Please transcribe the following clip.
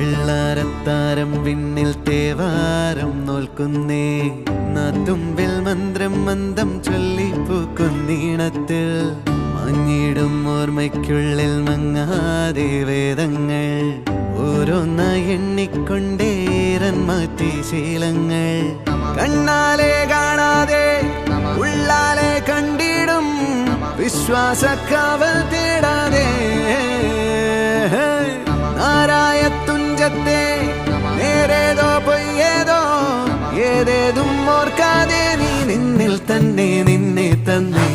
വെള്ളാരത്താരം വിണ്ണിൽ തേവാരം നോൽക്കുന്നേ നാത്തുമ്പിൽ മന്ത്രം മന്ദം ചൊല്ലിപ്പൂക്കുന്നീണത്തിൽ മങ്ങിടും ഓർമ്മയ്ക്കുള്ളിൽ മങ്ങാതെ വേദങ്ങൾ ഓരോന്നായി എണ്ണിക്കൊണ്ടേരൻ മാറ്റി ശീലങ്ങൾ കണ്ണാലെ കാണാതെ ഉള്ളാലെ കണ്ടിടും വിശ്വാസക്കാവൽ തേടാതെ നാരായ തുഞ്ചത്തെ നേരേതോ പൊയ്യേതോ ഏതേതും ഓർക്കാതെ നീ നിന്നിൽ തന്നെ നിന്നെ തന്നെ